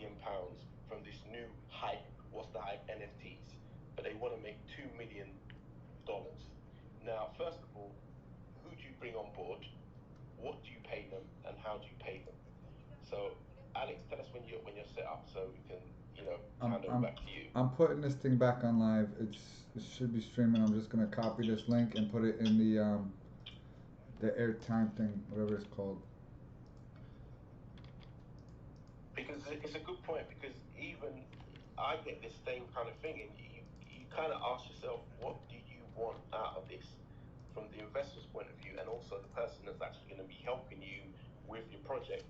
million pounds from this new hype. What's the hype? NFTs. But they want to make $2 million. Now, first of all, who do you bring on board? What do you pay them, and how do you pay them? So, Alex, tell us when you're set up, so we can, hand over back to you. I'm putting this thing back on live. It should be streaming. I'm just gonna copy this link and put it in the airtime thing, whatever it's called. Because it's a good point, because even I get this same kind of thing, and you kind of ask yourself, what do you want out of this from the investor's point of view, and also the person that's actually going to be helping you with your project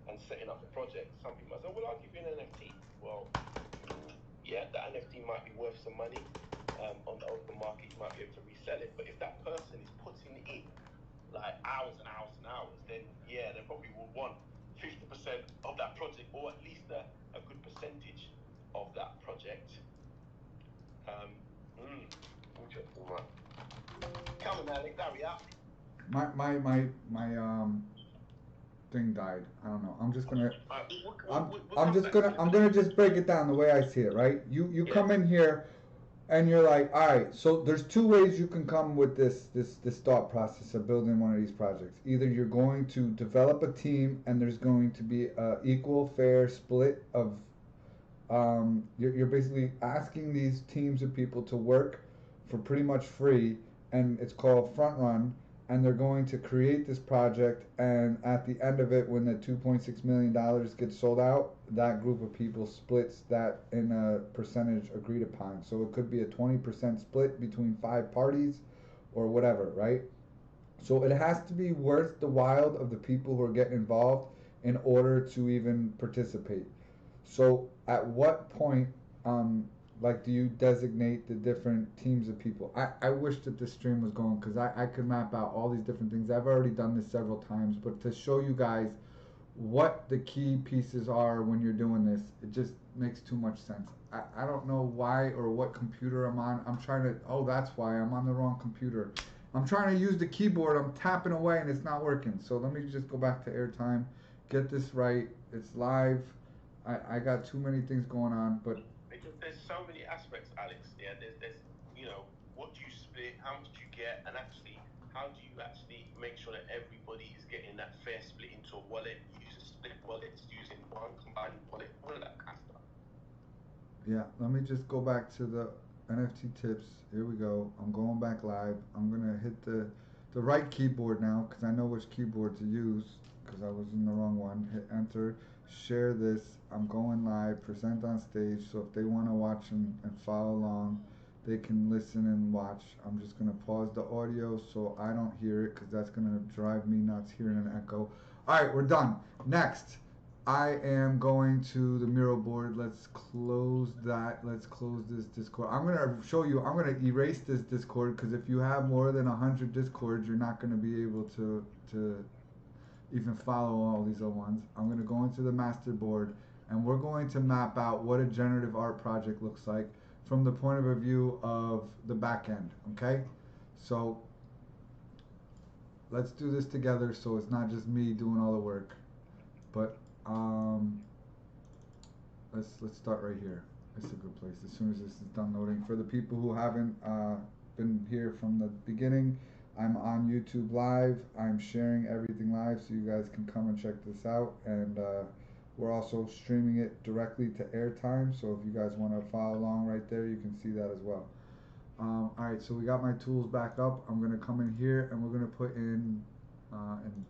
and setting up the project. Some people might say, well, I'll give you an NFT. Well, yeah, that NFT might be worth some money on the open market. You might be able to resell it, but if that person is putting in like hours and hours and hours, then yeah, they probably will want 50% of that project, or at least a good percentage of that project. Interesting one. Come on, Alex, hurry up. My thing died. I don't know. I'm just gonna. We'll I'm gonna just break it down the way I see it. Right? You come in here, and you're like, all right. So there's two ways you can come with this thought process of building one of these projects. Either you're going to develop a team, and there's going to be a equal, fair split of. You're basically asking these teams of people to work for pretty much free, and it's called front run, and they're going to create this project, and at the end of it, when the $2.6 million gets sold out, that group of people splits that in a percentage agreed upon. So it could be a 20% split between 5 parties or whatever, right? So it has to be worth the while of the people who are getting involved in order to even participate. So at what point do you designate the different teams of people? I wish that this stream was going, because I could map out all these different things. I've already done this several times, but to show you guys what the key pieces are when you're doing this, it just makes too much sense. I don't know why or what computer I'm on. I'm trying to, oh, that's why I'm on the wrong computer. I'm trying to use the keyboard. I'm tapping away and it's not working. So let me just go back to airtime, get this right. It's live. I got too many things going on, but because there's so many aspects, Alex. Yeah, there's what do you split, how much do you get, and actually how do you actually make sure that everybody is getting that fair split into a wallet, using split wallets, using one combined wallet, all of that kind of stuff. Yeah, let me just go back to the NFT tips. Here we go. I'm going back live. I'm gonna hit the right keyboard now, because I know which keyboard to use, because I was in the wrong one. Hit enter, share this. I'm going live, present on stage, so if they want to watch and follow along, they can listen and watch. I'm just going to pause the audio so I don't hear it, because that's going to drive me nuts hearing an echo. All right, we're done. Next, I am going to the mural board. Let's close that. Let's close this Discord. I'm going to show you, I'm going to erase this Discord, because if you have more than 100 Discords, you're not going to be able to even follow all these other ones. I'm going to go into the master board, and we're going to map out what a generative art project looks like from the point of view of the back end, okay? So let's do this together, so it's not just me doing all the work. But let's start right here. It's a good place. As soon as this is done loading, for the people who haven't been here from the beginning, I'm on YouTube Live. I'm sharing everything live, so you guys can come and check this out. And we're also streaming it directly to airtime, so if you guys want to follow along right there, you can see that as well. All right, so we got my tools back up. I'm going to come in here, and we're going to put in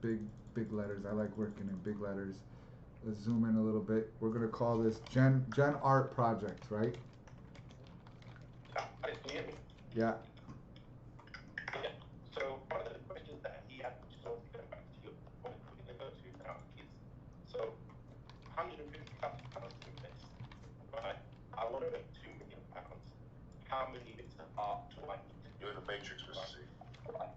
big letters. I like working in big letters. Let's zoom in a little bit. We're going to call this Gen Art Project, right? Yeah. So one of the questions that he had, which is obviously going back to your point we're going to go to now, is so £150,000 to invest, right? I want to make £2 million. How many bits of art do I need to do? You're in the matrix, Mr. C. Right.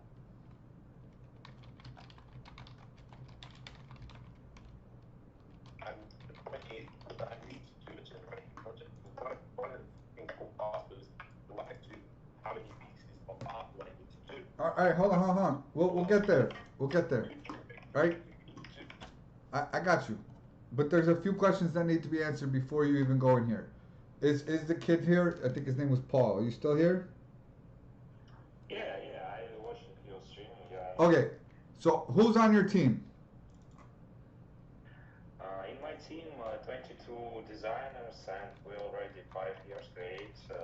And the point is that I need to do a generating project. One of the things called art was, do I do, how many pieces of art do I need to do? All right, hold on. We'll get there. We'll get there. Right? I got you. but there's a few questions that need to be answered before you even go in here. Is the kid here? I think his name was Paul. Are you still here? Yeah, yeah, I watching your stream. Yeah. Okay. So who's on your team? In my team, 22 designers, and we already 5 years create the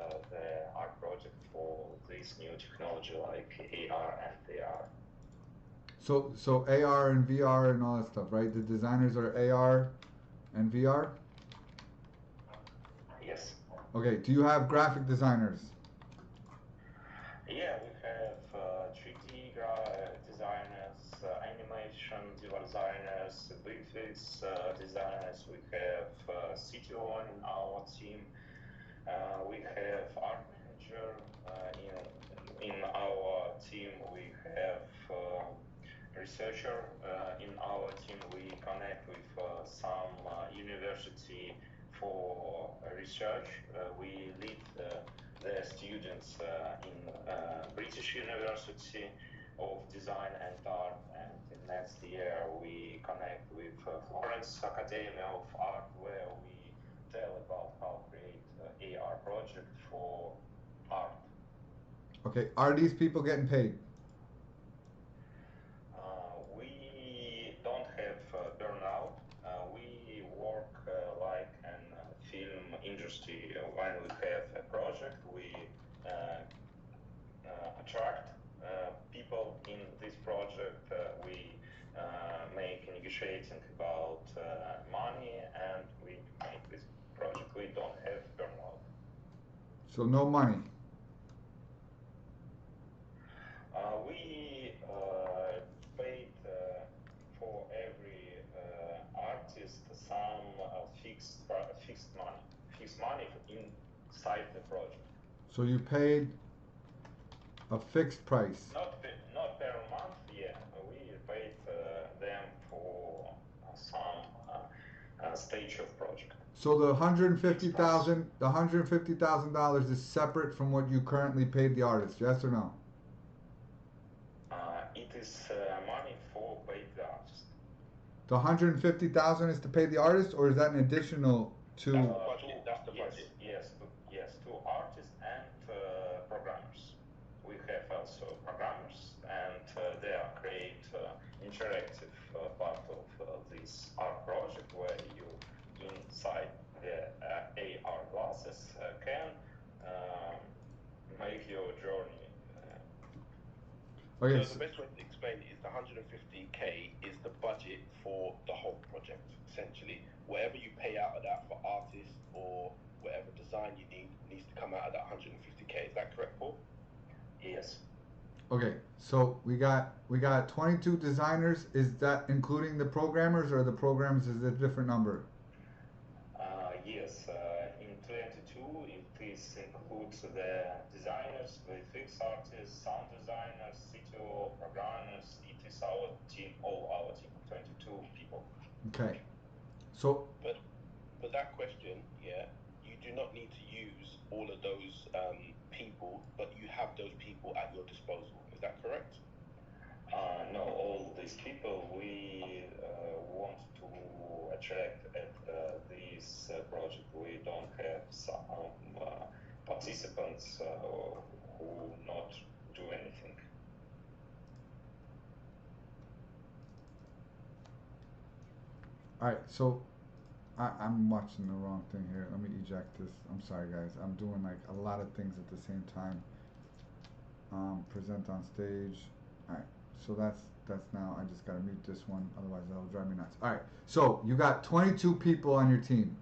art project for this new technology like AR and VR. So AR and VR and all that stuff, right? The designers are AR and VR. Yes. Okay. Do you have graphic designers? Yeah, we have 3D designers, animation designers, VFX designers. We have CTO in our team. We have art manager in our team. We have researcher in our team. We connect with some university for research. We lead the students in British University of Design and Art, and in next year we connect with Florence Academy of Art, where we tell about how create AR project for art. Okay. Are these people getting paid? We don't have burnout. We work like in film industry. When we have a project, we attract people in this project. We make negotiating about money, and we make this project. We don't have burnout. So no money. We paid for every artist some fixed money inside the project. So you paid a fixed price. Not per month. Yeah, we paid them for some stage of project. So the $150,000 is separate from what you currently paid the artist. Yes or no? It is money for paid the artist. The 150,000 is to pay the artist, or is that an additional to? That's the budget. That's the budget. Yes, to artists and programmers. We have also programmers, and they are create interactive part of this art project where you inside the AR glasses can make your journey. Okay. So the best way to explain it is the 150K is the budget for the whole project. Essentially, whatever you pay out of that for artists or whatever design you need needs to come out of that 150K. Is that correct, Paul? Yes. Okay. So we got 22 designers. Is that including the programmers, or the programmers is a different number? Yes. In 22, it is includes the designers, VFX artists, sound designers, CTO, programmers. It is our team, all our team, 22 people. Okay. So. But that question, yeah, you do not need to use all of those people, but you have those people at your disposal. Is that correct? No, all these people we want to attract at this project. We don't have some participants who not do anything. All right. So I'm watching the wrong thing here. Let me eject this. I'm sorry, guys. I'm doing like a lot of things at the same time. Present on stage. All right. So that's now. I just gotta mute this one, otherwise that'll drive me nuts. All right. So you got 22 people on your team.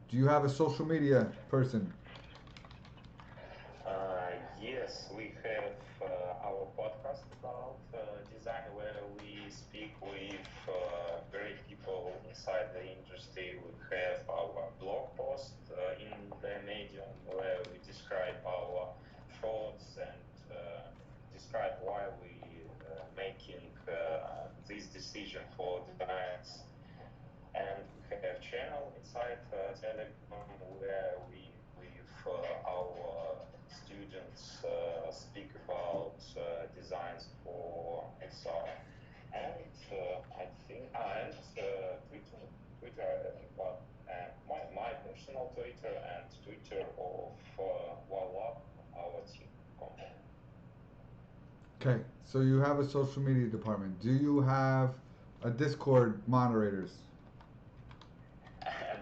Do you have a social media person? Yes, we have our podcast about design, where we speak with great people inside the industry. We have our blog post in the Medium, where we describe our thoughts and describe why we making this decision for designs. And we have channel inside Telegram, where we with our students speak about designs for XR, and I think and Twitter. Twitter, my personal Twitter and Twitter of Walla, our team company. Okay, so you have a social media department. Do you have a Discord moderators?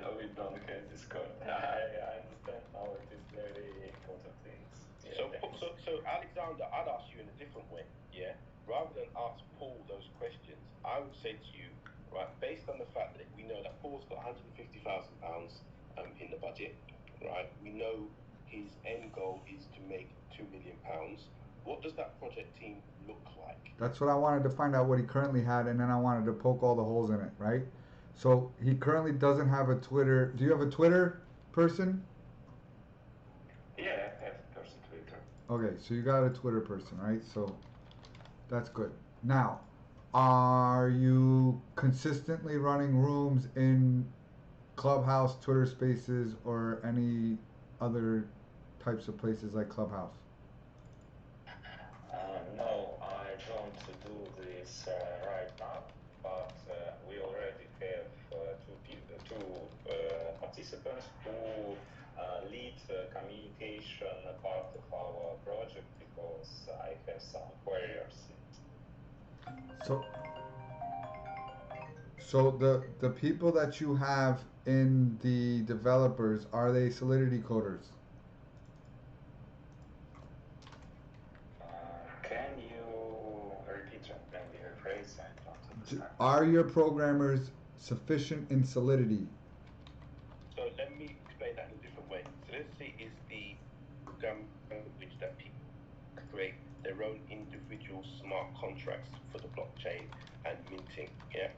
No, we don't have Discord. I understand how it is very important things. Yeah, so Alexander, I'd ask you in a different way, yeah? Rather than ask Paul those questions, I would say to you, right, based on the fact that we know that Paul's got £150,000 in the budget, right? We know his end goal is to make £2 million. What does that project team look like? That's what I wanted to find out what he currently had, and then I wanted to poke all the holes in it, right? So he currently doesn't have a Twitter. Do you have a Twitter person? Yeah, I have a person Twitter. Okay, so you got a Twitter person, right? So that's good. Now, are you consistently running rooms in Clubhouse, Twitter Spaces, or any other types of places like Clubhouse? No, I don't do this right now, but we already have two participants who lead communication part of our project because I have some queries. So the people that you have in the developers, are they Solidity coders? Can you repeat maybe a phrase? I don't understand. Are your programmers sufficient in Solidity? So let me explain that in a different way. Solidity is the program language that people create their own individual smart contracts for the blockchain and minting, yeah?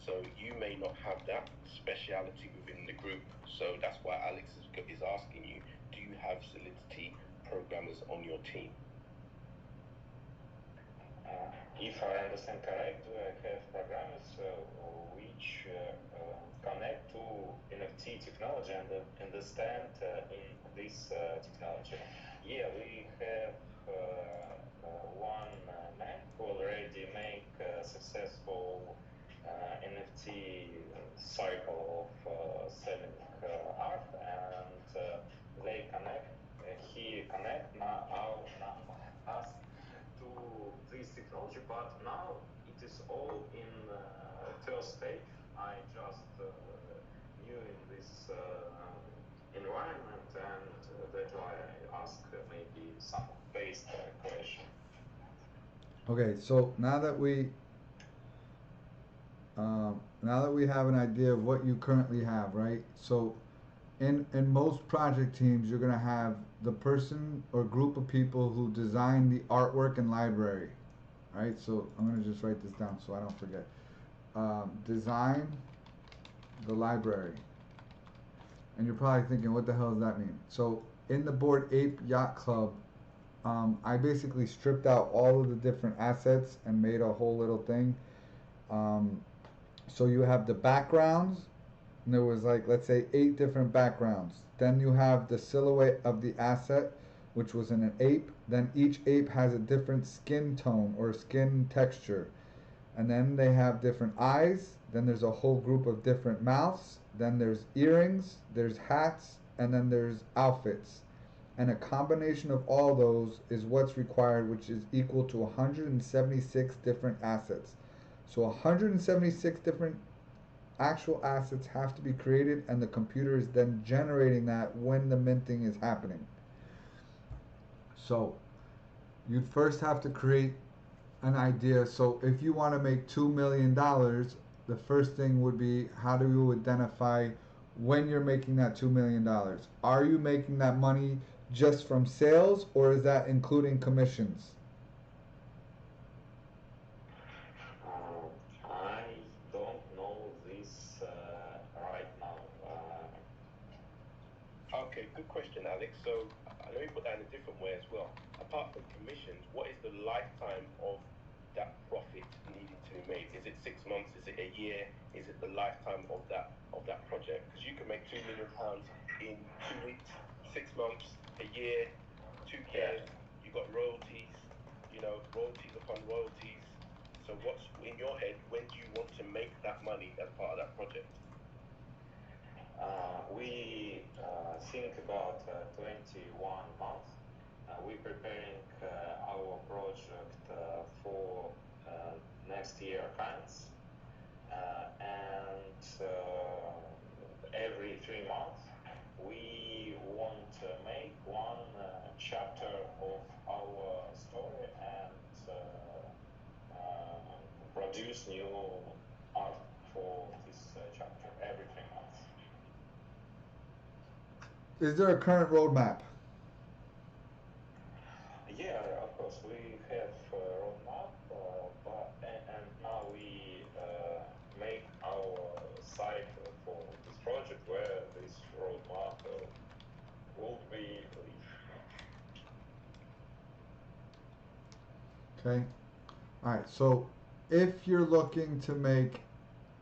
So you may not have that speciality within the group. So that's why Alex is asking you, do you have Solidity programmers on your team? If I understand correct, I have programmers which connect to NFT technology and understand in this technology. Yeah, we have one man who already make a successful NFT cycle of selling art, and they connect. He connect us to this technology, but now it is all in first stage. I just new in this environment, and that's why I ask maybe some based question. Okay, so now that we have an idea of what you currently have, right? So in most project teams, you're gonna have the person or group of people who design the artwork and library, right? So I'm gonna just write this down so I don't forget. Design the library, and you're probably thinking, what the hell does that mean? So in the Bored Ape Yacht Club, I basically stripped out all of the different assets and made a whole little thing. So you have the backgrounds, and there was like, let's say 8 different backgrounds. Then you have the silhouette of the asset, which was in an ape. Then each ape has a different skin tone or skin texture. And then they have different eyes. Then there's a whole group of different mouths. Then there's earrings, there's hats, and then there's outfits. And a combination of all those is what's required, which is equal to 176 different assets. So 176 different actual assets have to be created, and the computer is then generating that when the minting is happening. So you'd first have to create an idea. So if you want to make $2 million, the first thing would be, how do you identify when you're making that $2 million? Are you making that money just from sales, or is that including commissions? I don't know this right now. Okay, good question, Alex. So let me put that in a different way as well. Apart from commissions, what is the lifetime of that profit needing to be made? Is it 6 months? Is it a year? Is it the lifetime of that project? Because you can make £2 million in 2 weeks, 6 months, a year, 2 years. You got royalties, royalties upon royalties. So what's in your head? When do you want to make that money as part of that project? We think about 21 months. We're preparing our project for next year plans, and every 3 months we want to make one chapter of our story and produce new art for this chapter every 3 months. Is there a current roadmap? Yeah, of course, we have a roadmap, and now we make our site for this project where this roadmap will be released. Okay. All right. So if you're looking to make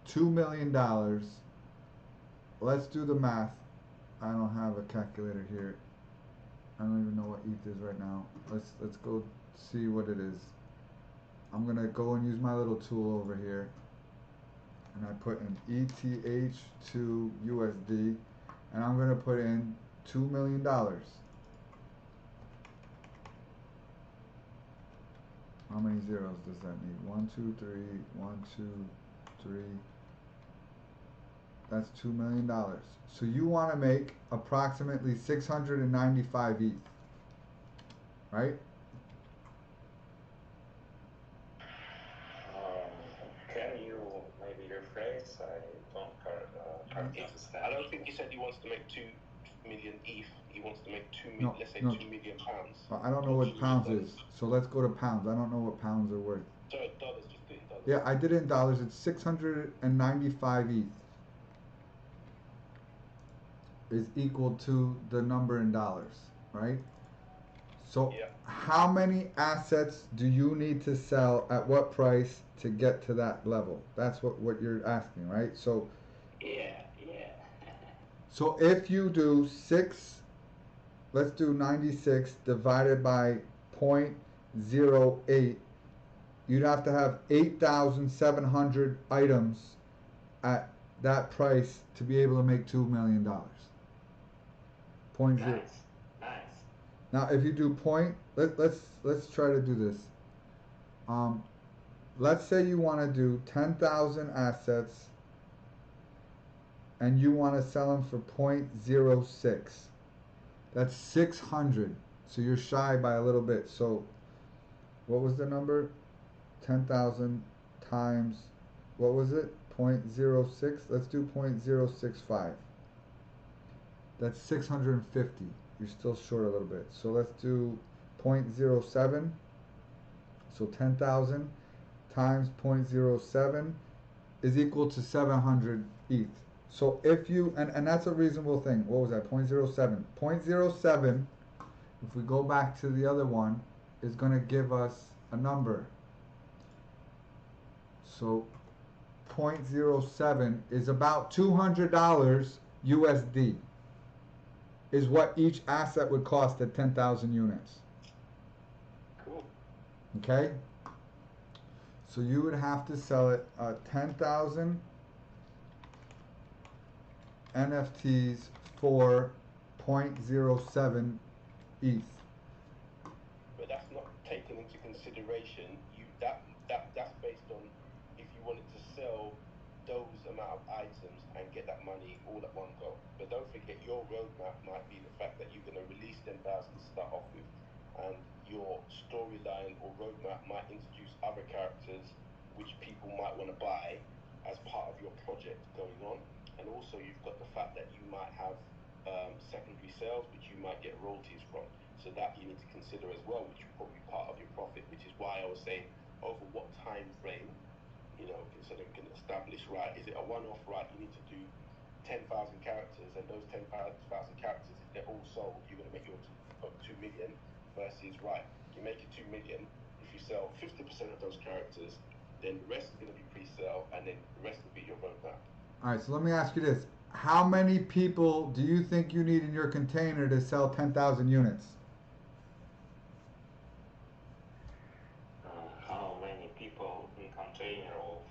$2 million, let's do the math. I don't have a calculator here. I don't even know what ETH is right now. Let's go see what it is. I'm gonna go and use my little tool over here, and I put in ETH to USD, and I'm gonna put in $2 million. How many zeros does that need? 1, 2, 3, 1, 2, 3. That's $2 million. So you want to make approximately 695 ETH, right? Can you maybe rephrase? I don't understand. I don't think he said he wants to make 2 million ETH. He wants to make No, let's say no. 2 million pounds. Well, I don't know what pounds is, so let's go to pounds. I don't know what pounds are worth. Sorry, dollars, just do it in dollars. Yeah, I did it in dollars. It's 695 ETH is equal to the number in dollars, right? So Yeah. how many assets do you need to sell at what price to get to that level? That's what you're asking, right? So Yeah. so if you do 6, let's do 96 divided by 0.08, you'd have to have 8,700 items at that price to be able to make $2 million. Point zero. Nice. Now, if you do let's try to do this. Let's say you want to do 10,000 assets, and you want to sell them for 0.06. That's 600. So you're shy by a little bit. So, what was the number? 10,000 times, what was it? 0.06. Let's do 0.065. That's 650. You're still short a little bit. So let's do 0.07. So 10,000 times 0.07 is equal to 700 ETH. So if you, and that's a reasonable thing. What was that? 0.07. 0.07, if we go back to the other one, is going to give us a number. So 0.07 is about $200 USD. Is what each asset would cost at 10,000 units. Cool. Okay? So you would have to sell it 10,000 NFTs for 0.07 ETH. But that's not taken into consideration. That's based on if you wanted to sell those amount of items and get that money all at one go. But don't forget, your roadmap might be the fact that you're going to release 10,000 to start off with, and your storyline or roadmap might introduce other characters which people might want to buy as part of your project going on. And also you've got the fact that you might have secondary sales which you might get royalties from. So that you need to consider as well, which will probably be part of your profit, which is why I was saying over what time frame, so that we can establish, right, is it a one-off, right, you need to do 10,000 characters, and those 10,000 characters, if they're all sold, you're going to make your 2 million, versus, right, you make it 2 million, if you sell 50% of those characters, then the rest is going to be pre-sale, and then the rest will be your roadmap. All right, so let me ask you this. How many people do you think you need in your container to sell 10,000 units? How many people in container of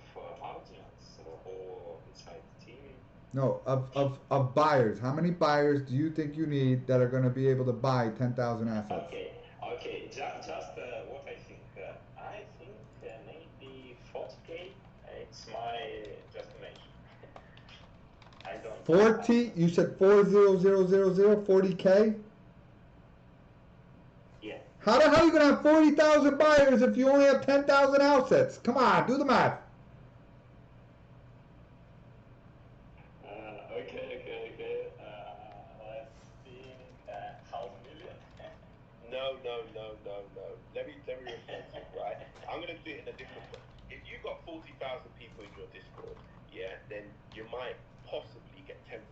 audience or inside the team? No, of buyers. How many buyers do you think you need that are going to be able to buy 10,000 assets? Okay. Just what I think. I think maybe 40K. It's my just imagine. I don't. 40? You said 40,000, 40K? Yeah. How the hell are you going to have 40,000 buyers if you only have 10,000 assets? Come on, do the math. Okay. Let's think. Half million. No. Let me rephrase it, right? I'm gonna do it in a different way. If you got 40,000 people in your Discord, yeah, then you might possibly get 10,000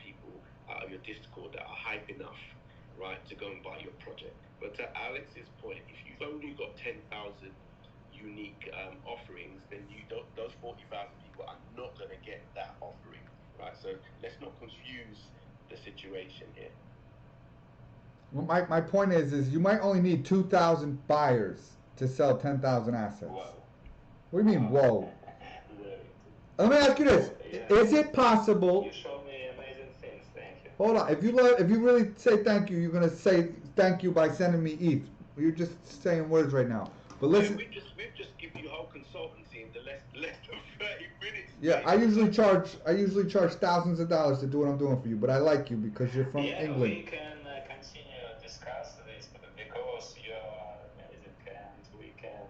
people out of your Discord that are hype enough, right, to go and buy your project. But to Alex's point, if you've only got 10,000 unique offerings, then you don't. Those 40,000 people are not gonna get that offering, right? So let's not confuse the situation here. Well, my point is you might only need 2,000 buyers to sell 10,000 assets. Wow. What do you mean, whoa? Very Let me ask you this: Yeah. Is it possible? You show me amazing things. Thank you. Hold on. If you really say thank you, you're gonna say thank you by sending me ETH. You're just saying words right now. But listen. We've just given you whole consultancy in the less than 30 minutes. Yeah, I usually charge thousands of dollars to do what I'm doing for you. But I like you because you're from Yeah, England. we can continue discuss this because you are amazing and we can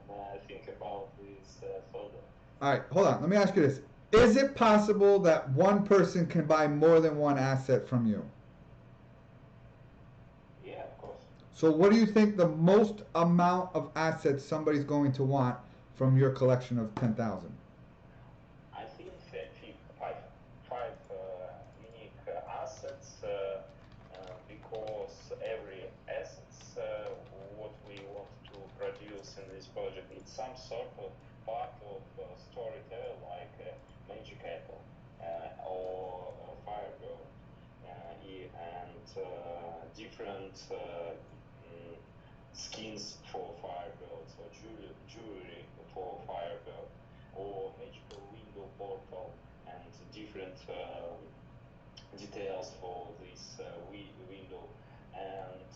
think about this further. All right, hold on. Let me ask you this: Is it possible that one person can buy more than one asset from you? Yeah, of course. So what do you think the most amount of assets somebody's going to want from your collection of 10,000? I think five unique assets because every assets what we want to produce in this project it's some sort of part of storytelling like Magic Apple or Firebird and different skins for Firebirds or jewelry for Firebird or magical window portal and different details for this window. And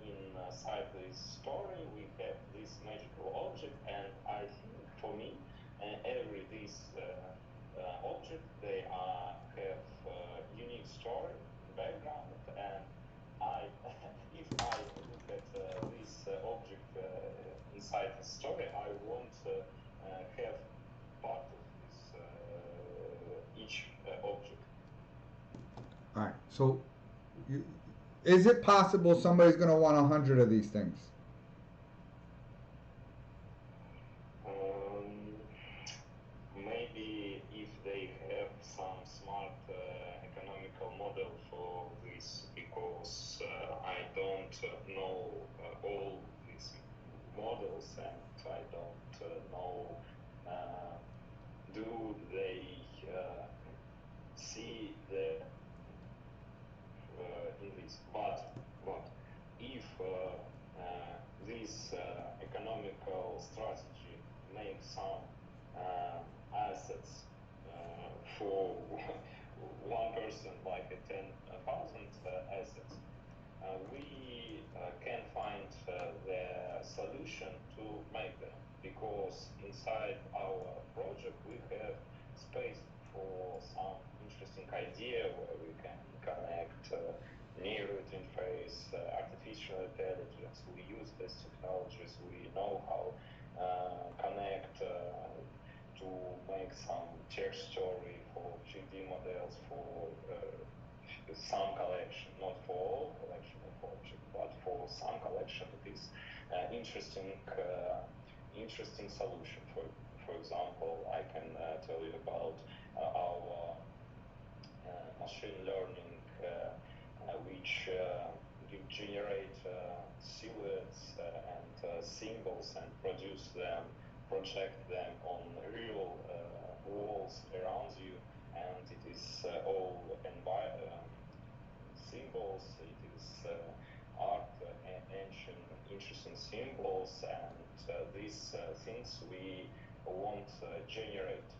inside this story we have this magical object, and I think for me every this object they have unique story background, and I if I look at this object inside the story, I want have part of this each object. All right. So, is it possible somebody's going to want 100 of these things? Maybe if they have some smart economical model for this, because I don't know all these models, and I don't know do they see the in this. But if this economical strategy makes some assets for one person, like 10,000 assets, we can find the solution to make them, because inside our project we have space for some interesting idea where we can connect neural interface, artificial intelligence. We use these technologies. We know how connect to make some text story for 3D models for some collection, not for all collection of objects, but for some collection. It is interesting solution. For example, I can tell you about our machine learning, which generate silhouettes and symbols and project them on real walls around you, and it is all symbols. It is art, ancient, interesting symbols, and these things we want generate.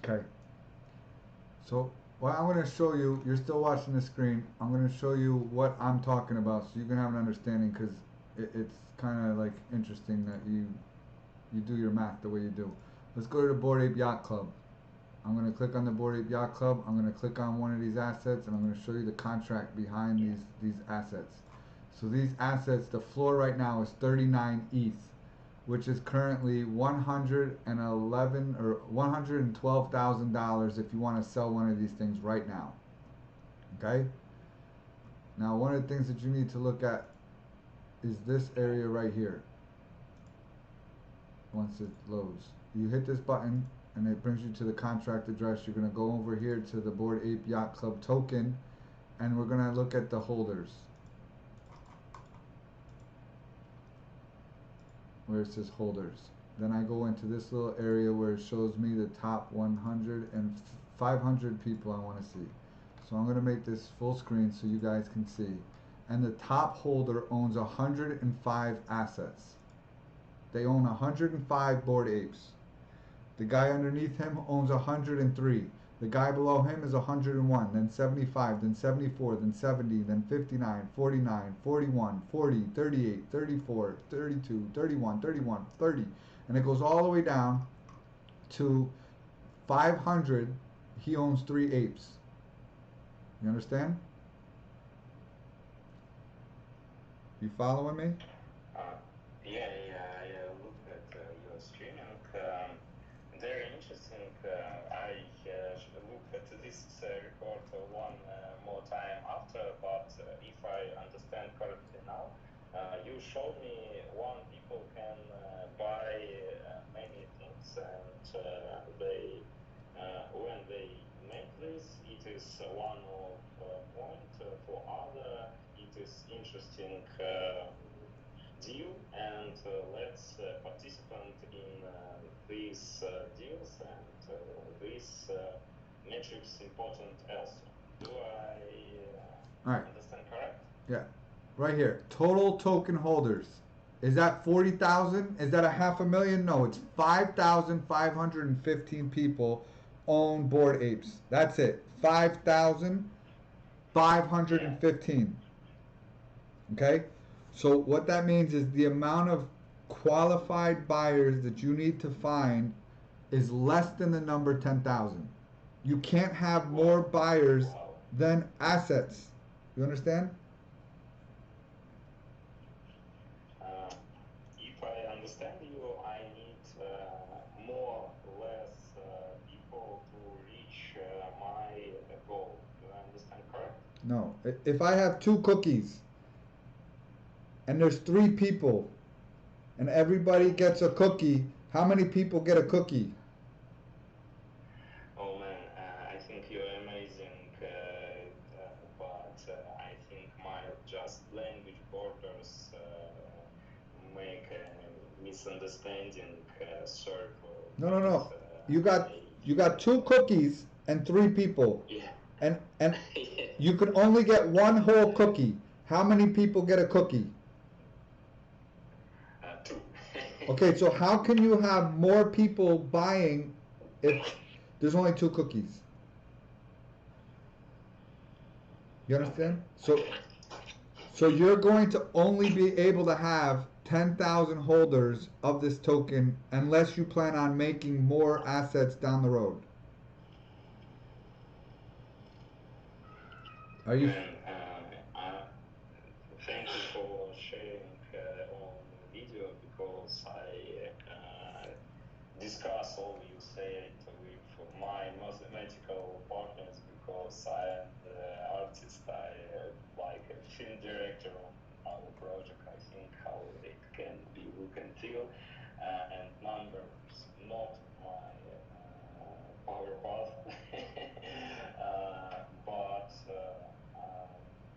Okay. So what I'm going to show you, you're still watching the screen. I'm going to show you what I'm talking about, so you can have an understanding, because it's kind of like interesting that you do your math the way you do. Let's go to the Bored Ape Yacht Club. I'm going to click on the Bored Ape Yacht Club. I'm going to click on one of these assets, and I'm going to show you the contract behind these assets. So these assets, the floor right now is 39 ETH, which is currently $111 or $112,000 if you want to sell one of these things right now. Okay? Now, one of the things that you need to look at is this area right here. Once it loads, you hit this button and it brings you to the contract address. You're going to go over here to the Bored Ape Yacht Club token, and we're going to look at the holders. Where it says holders. Then I go into this little area where it shows me the top 100 and 500 people I want to see. So I'm going to make this full screen so you guys can see. And the top holder owns 105 assets. They own 105 Bored Apes. The guy underneath him owns 103. The guy below him is 101, then 75, then 74, then 70, then 59, 49, 41, 40, 38, 34, 32, 31, 31, 30. And it goes all the way down to 500. He owns 3 apes. You understand? You following me? Yeah, I look at your streaming. Very interesting. I look at this report one more time after, but if I understand correctly now, you showed me one people can buy many things, and they when they make this, it is one of point. For other, it is interesting deal, and let's participate in these deals, and these metrics important also. Do I understand correct? Yeah. Right here. Total token holders. Is that 40,000? Is that a half a million? No, it's 5,515 people own Bored Apes. That's it. 5,515. Okay? So what that means is the amount of qualified buyers that you need to find is less than the number 10,000. You can't have more buyers than assets. You understand? If I understand you, I need more or less people to reach my goal. Do I understand correct? No. If I have 2 cookies and there's 3 people and everybody gets a cookie, how many people get a cookie? Oh man, I think you're amazing, but I think my just language borders make a misunderstanding. Sorry for No. You got 2 cookies and 3 people. Yeah. And you can only get 1 whole cookie. How many people get a cookie? 2. Okay, so how can you have more people buying if there's only 2 cookies? You understand? So you're going to only be able to have 10,000 holders of this token unless you plan on making more assets down the road. Are you? Thank you for sharing on video, because I discuss all you said with my mathematical partners, because I am the artist, I like a film director of our project. I think how it can be look and feel, and numbers not my power path. But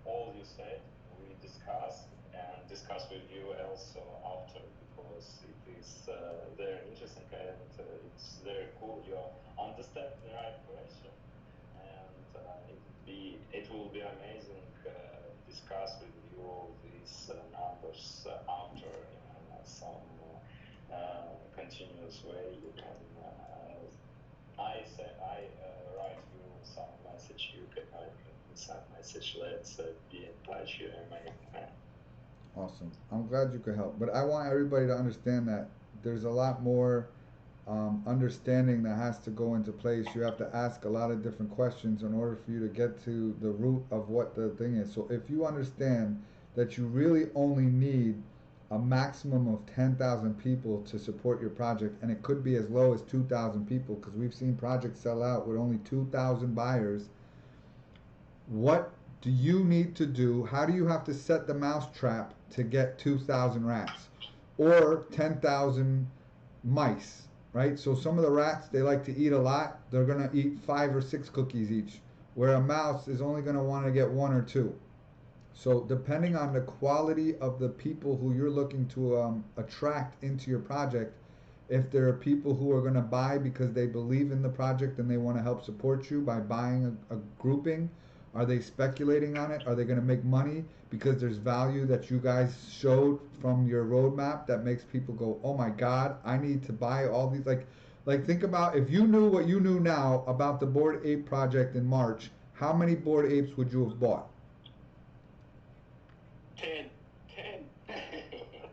all you said we discussed, and discuss with you also after, because it is very interesting, and it's very cool. You understand the right question, and it will be amazing discuss with you all these numbers after in some continuous way. You can I write you some message. You can send message. Let's be in touch. You and my friend. Awesome. I'm glad you could help. But I want everybody to understand that there's a lot more understanding that has to go into place. You have to ask a lot of different questions in order for you to get to the root of what the thing is. So if you understand that you really only need a maximum of 10,000 people to support your project, and it could be as low as 2,000 people, because we've seen projects sell out with only 2,000 buyers. What do you need to do? How do you have to set the mousetrap to get 2,000 rats or 10,000 mice, right? So some of the rats, they like to eat a lot. They're going to eat 5 or 6 cookies each, where a mouse is only going to want to get 1 or 2. So depending on the quality of the people who you're looking to attract into your project, if there are people who are going to buy because they believe in the project and they want to help support you by buying a grouping, are they speculating on it? Are they going to make money because there's value that you guys showed from your roadmap that makes people go, oh my God, I need to buy all these. Like think about if you knew what you knew now about the Bored Ape project in March, how many Bored Apes would you have bought? 10.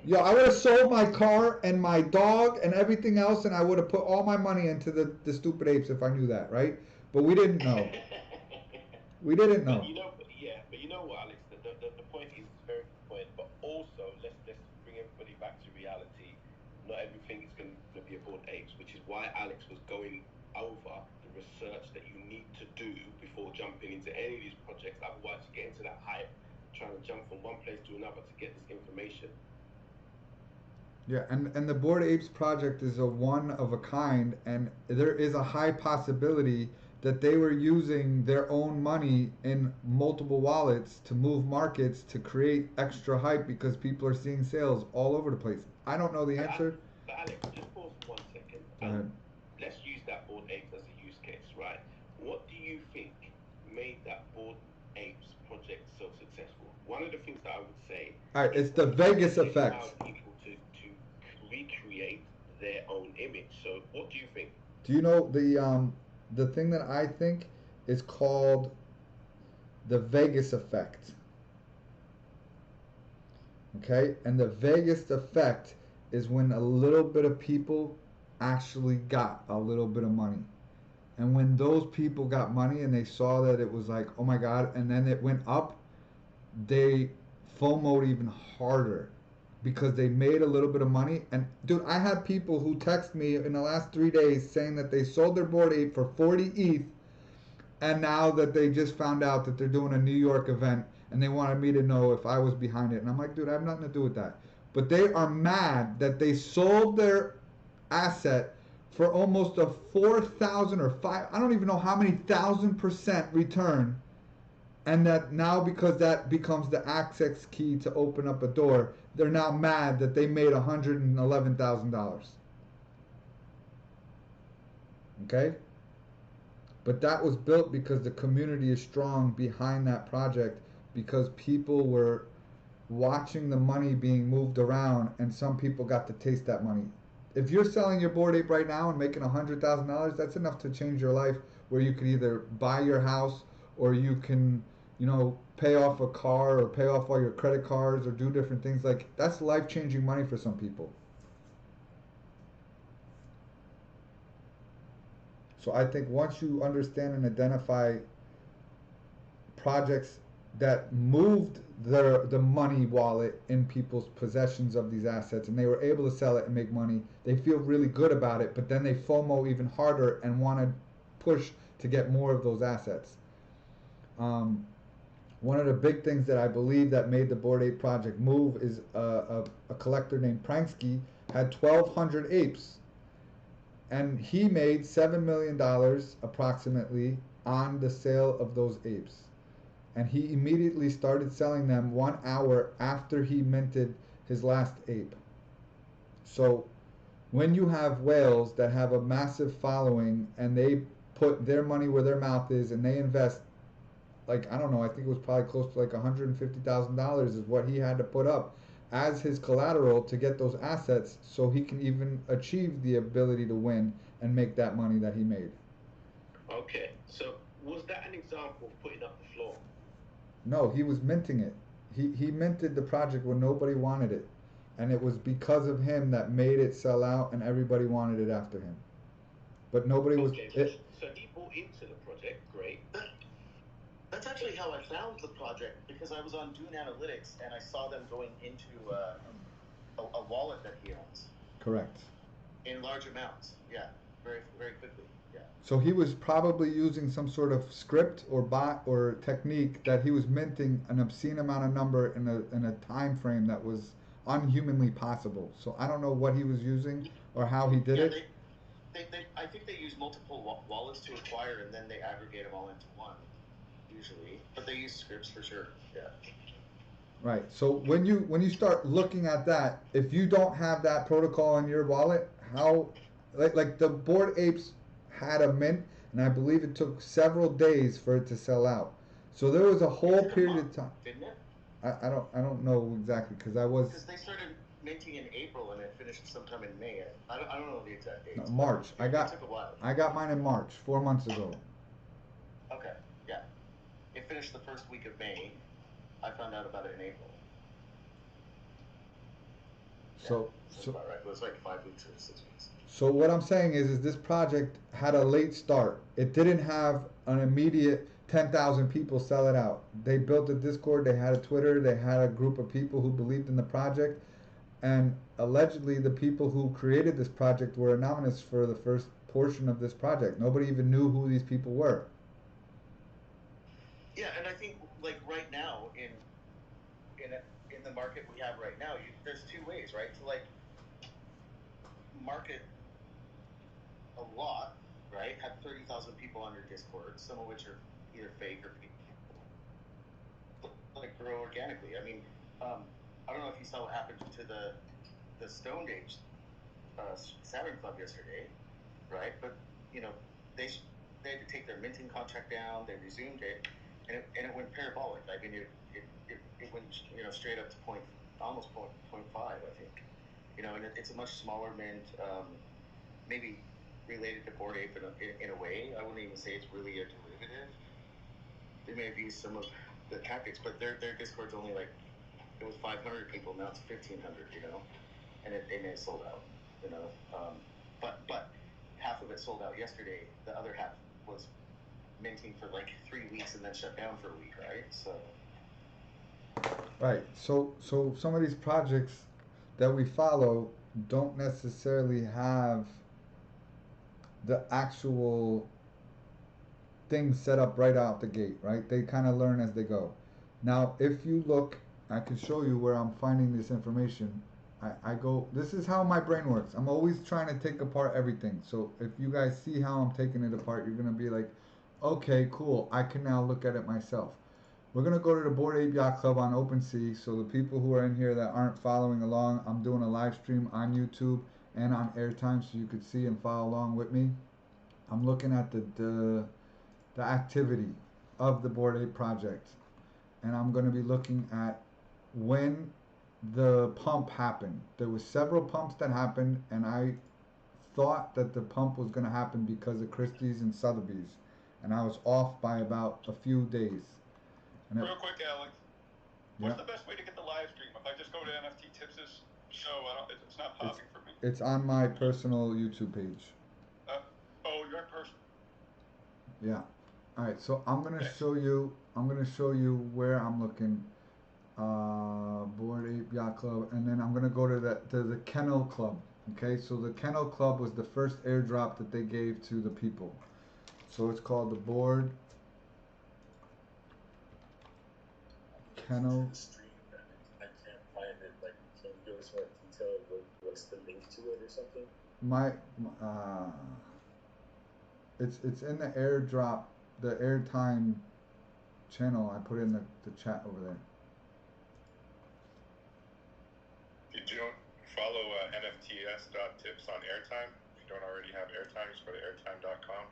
Yo, I would have sold my car and my dog and everything else, and I would have put all my money into the stupid apes if I knew that, right? But we didn't know. We didn't know. But you know what, Alex? The point is a very good point. But also, let's bring everybody back to reality. Not everything is going to be aboard apes, which is why Alex was going over the research that you need to do before jumping into any of these projects. Otherwise, you get into that hype, trying to jump from one place to another to get this information. Yeah, and the Bored Apes project is a one of a kind, and there is a high possibility that they were using their own money in multiple wallets to move markets to create extra hype because people are seeing sales all over the place. I don't know the answer. But Alex, just pause for 1 second. Go ahead. Let's use that Bored Apes as a use case, right? What do you think made that Bored Apes project so successful? One of the things that I would say, all right, it's the Vegas effect. Allow people to recreate their own image. So what do you think? Do you know the thing that I think is called the Vegas effect? Okay, and the Vegas effect is when a little bit of people actually got a little bit of money. And when those people got money and they saw that it was like, oh my God, and then it went up, they FOMO'd even harder because they made a little bit of money. And dude, I had people who text me in the last 3 days saying that they sold their Bored Ape for 40 ETH, and now that they just found out that they're doing a New York event and they wanted me to know if I was behind it. And I'm like, dude, I have nothing to do with that. But they are mad that they sold their asset for almost a 4,000 or 5, I don't even know how many 1,000% return. And that now, because that becomes the access key to open up a door, they're now mad that they made $111,000. Okay? But that was built because the community is strong behind that project, because people were watching the money being moved around, and some people got to taste that money. If you're selling your Bored Ape right now and making $100,000, that's enough to change your life, where you could either buy your house, or you can, pay off a car, or pay off all your credit cards, or do different things. Like, that's life-changing money for some people. So I think once you understand and identify projects that moved the money wallet in people's possessions of these assets, and they were able to sell it and make money, they feel really good about it, but then they FOMO even harder and want to push to get more of those assets. One of the big things that I believe that made the Bored Ape project move is a collector named Pranksky had 1,200 apes, and he made $7 million approximately on the sale of those apes. And he immediately started selling them 1 hour after he minted his last ape. So when you have whales that have a massive following and they put their money where their mouth is and they invest, like, I don't know, I think it was probably close to like $150,000 is what he had to put up as his collateral to get those assets, so he can even achieve the ability to win and make that money that he made. Okay, so was that an example of putting up the floor? No, he was minting it. He minted the project when nobody wanted it, and it was because of him that made it sell out, and everybody wanted it after him. But nobody was. Okay, so he bought into the project. Great. That's actually how I found the project, because I was on Dune Analytics and I saw them going into a wallet that he owns. Correct. In large amounts, yeah, very very quickly, yeah. So he was probably using some sort of script or bot or technique that he was minting an obscene amount of number in a time frame that was unhumanly possible. So I don't know what he was using or how he did it. I think they use multiple wallets to acquire, and then they aggregate them all into one, usually. But they use scripts for sure. Yeah. Right. So when you start looking at that, if you don't have that protocol in your wallet, how like the Bored Apes had a mint, and I believe it took several days for it to sell out. So there was a whole period of time. Didn't it? I don't know exactly because I was. Because they started minting in April and it finished sometime in May. I don't know the exact dates. No, March. It took a while. I got mine in March, 4 months ago. Okay, yeah. It finished the first week of May. I found out about it in April. So about right. It was like 5 weeks or 6 weeks. So what I'm saying is this project had a late start. It didn't have an immediate 10,000 people sell it out. They built a Discord, they had a Twitter, they had a group of people who believed in the project, and allegedly the people who created this project were anonymous for the first portion of this project. Nobody even knew who these people were. Yeah, and I think like right now in the market we have right now, there's two ways, right? To like market a lot, right? Have 30,000 people on your Discord, some of which are either fake or people, like grow organically. I mean, I don't know if you saw what happened to the Stone Age Saturn Club yesterday, right? But you know, they had to take their minting contract down. They resumed it, and it went parabolic. I mean, it went straight up to almost 0.5, I think. You know, and it's a much smaller mint, maybe related to Bored Ape in a way. I wouldn't even say it's really a derivative. They may have used some of the tactics, but their Discord's only like, it was 500 people, now it's 1,500, you know, and they may have sold out, you know. But half of it sold out yesterday. The other half was minting for like 3 weeks and then shut down for a week, right? So. Right. So some of these projects that we follow don't necessarily have the actual things set up right out the gate, right? They kind of learn as they go. Now, if you look, I can show you where I'm finding this information. I go, this is how my brain works. I'm always trying to take apart everything. So if you guys see how I'm taking it apart, you're going to be like, okay, cool. I can now look at it myself. We're going to go to the Bored Ape Yacht Club on OpenSea. So the people who are in here that aren't following along, I'm doing a live stream on YouTube and on airtime so you could see and follow along with me. I'm looking at the activity of the Bored Ape project, and I'm going to be looking at when the pump happened. There was several pumps that happened, and I thought that the pump was going to happen because of Christie's and Sotheby's, and I was off by about a few days. And real quick, Alex, what's the best way to get the live stream? If I just go to NFT Tips' show, it's not popping for me. It's on my personal YouTube page. Your personal. Yeah. All right. So I'm gonna show you. I'm gonna show you where I'm looking. Bored Ape Yacht Club, and then I'm gonna go to the Kennel Club. Okay. So the Kennel Club was the first airdrop that they gave to the people. So it's called the Bored Kennel. I can't find it. Like, can you give us more detail? What's the link to it or something? It's in the airdrop, the airtime channel. I put in the chat over there. Did you follow nfts.tips on airtime? If you don't already have airtime, just go to airtime.com.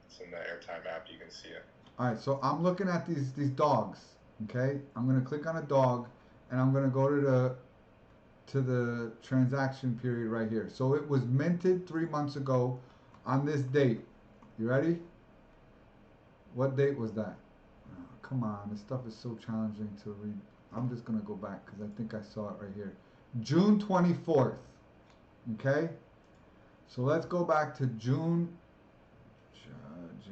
It's in the airtime app. You can see it. All right, so I'm looking at these dogs. Okay, I'm gonna click on a dog, and I'm gonna go to the transaction period right here. So it was minted 3 months ago on this date. You ready? What date was that? Oh, come on, this stuff is so challenging to read. I'm just gonna go back because I think I saw it right here. June 24th. Okay? So let's go back to June,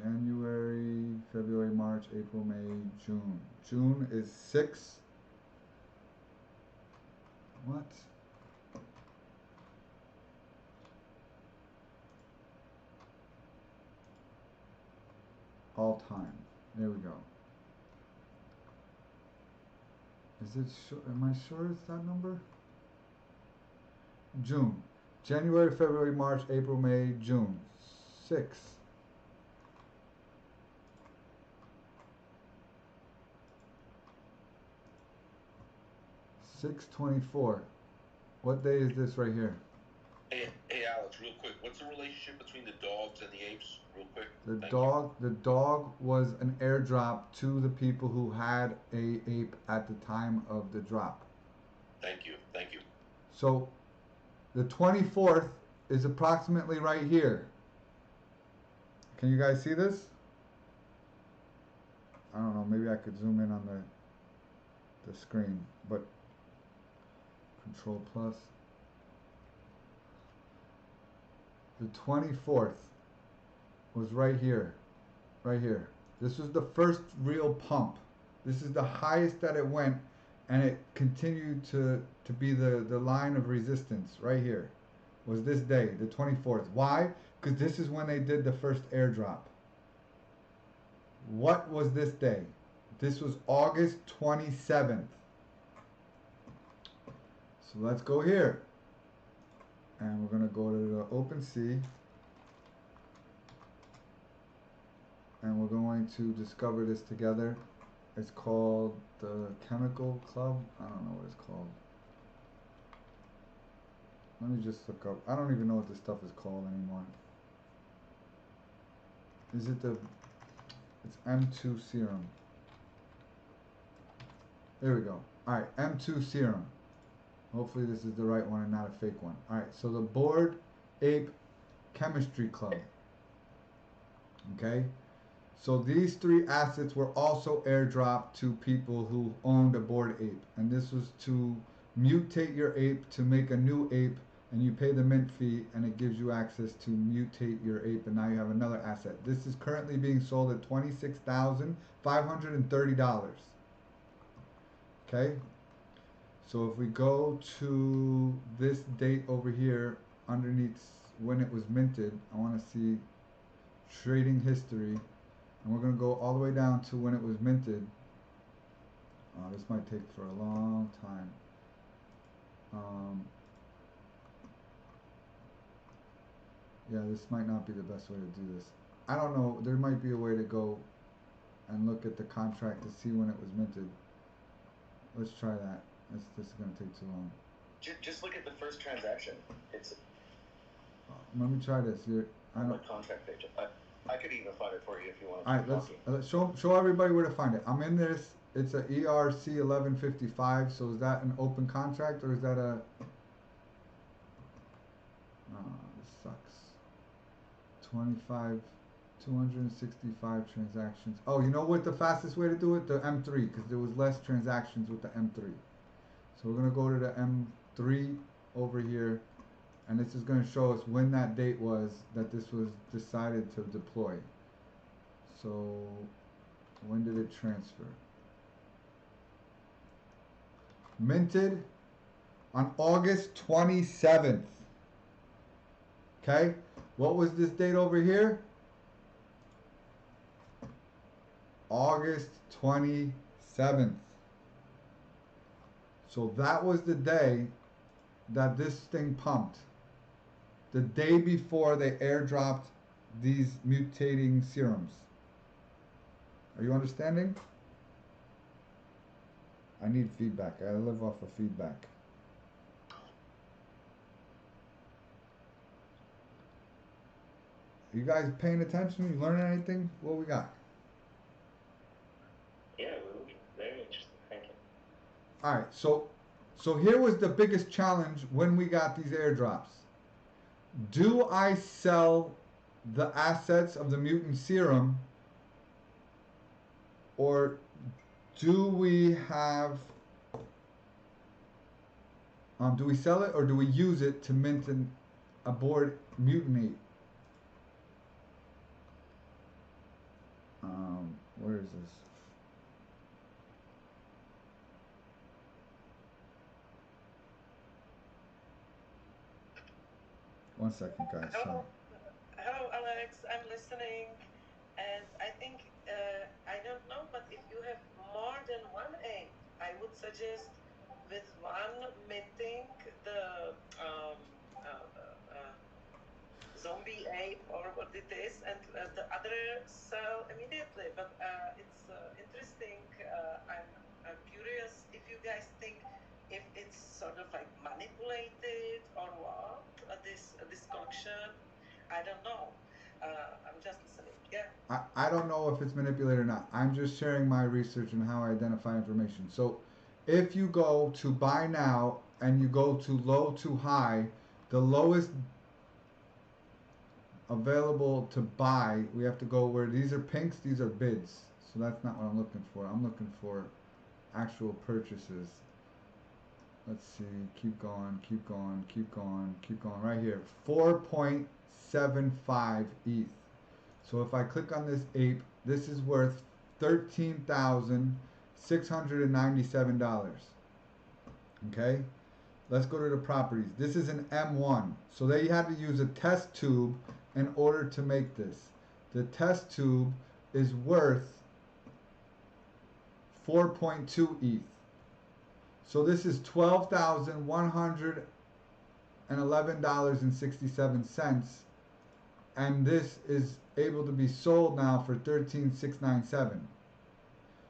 January, February, March, April, May, June. June is 6. What? All time. There we go. Is it sure? Am I sure it's that number? June. January, February, March, April, May, June. 6. $6.24. What day is this right here? Hey, Alex, real quick. What's the relationship between the dogs and the apes? Real quick. The dog was an airdrop to the people who had a ape at the time of the drop. Thank you. So the 24th is approximately right here. Can you guys see this? I don't know, maybe I could zoom in on the screen, but Control plus. The 24th was right here. Right here. This was the first real pump. This is the highest that it went, and it continued to be the line of resistance right here. Was this day, the 24th. Why? Because this is when they did the first airdrop. What was this day? This was August 27th. So let's go here. And we're going to go to the OpenSea. And we're going to discover this together. It's called the Chemical Club. I don't know what it's called. Let me just look up. I don't even know what this stuff is called anymore. Is it the... It's M2 serum. There we go. Alright, M2 serum. Hopefully this is the right one and not a fake one. Alright, so the Bored Ape Chemistry Club. Okay? So these 3 assets were also airdropped to people who owned a Bored Ape. And this was to mutate your ape to make a new ape, and you pay the mint fee, and it gives you access to mutate your ape, and now you have another asset. This is currently being sold at $26,530. Okay? So if we go to this date over here, underneath when it was minted, I want to see trading history. And we're going to go all the way down to when it was minted. This might take for a long time. Yeah, this might not be the best way to do this. I don't know. There might be a way to go and look at the contract to see when it was minted. Let's try that. This is going to take too long. Just look at the first transaction. It's let me try this. on the contract page. I could even find it for you if you want. All right, let's show everybody where to find it. I'm in this. It's a ERC 1155. So is that an open contract or is that a? This sucks. 265 transactions. Oh, you know what the fastest way to do it? The M3, because there was less transactions with the M3. So we're gonna go to the M3 over here. And this is going to show us when that date was that this was decided to deploy. So, when did it transfer? Minted on August 27th. Okay? What was this date over here? August 27th. So that was the day that this thing pumped. The day before they airdropped these mutating serums. Are you understanding? I need feedback. I live off of feedback. You guys paying attention? You learning anything? What we got? Yeah, very interesting. Thank you. Alright, so here was the biggest challenge when we got these airdrops. Do I sell the assets of the mutant serum or do we have? Do we sell it or do we use it to mint an aboard mutant ape? Where is this? One second, guys. Sorry. Hello, Alex. I'm listening, and I think I don't know, but if you have more than one ape, I would suggest with one minting the zombie ape or what it is, and the other sell immediately. But it's interesting. I'm curious if you guys think if it's sort of like manipulated or what this collection. I don't know. I'm just listening. Yeah. I don't know if it's manipulated or not. I'm just sharing my research and how I identify information. So if you go to buy now and you go to low to high, the lowest available to buy, we have to go where these are pinks, these are bids. So that's not what I'm looking for. I'm looking for actual purchases. Let's see, keep going, keep going, keep going, keep going. Right here, 4.75 ETH. So if I click on this ape, this is worth $13,697. Okay, let's go to the properties. This is an M1, so they had to use a test tube in order to make this. The test tube is worth 4.2 ETH. So this is $12,111.67, and this is able to be sold now for $13,697.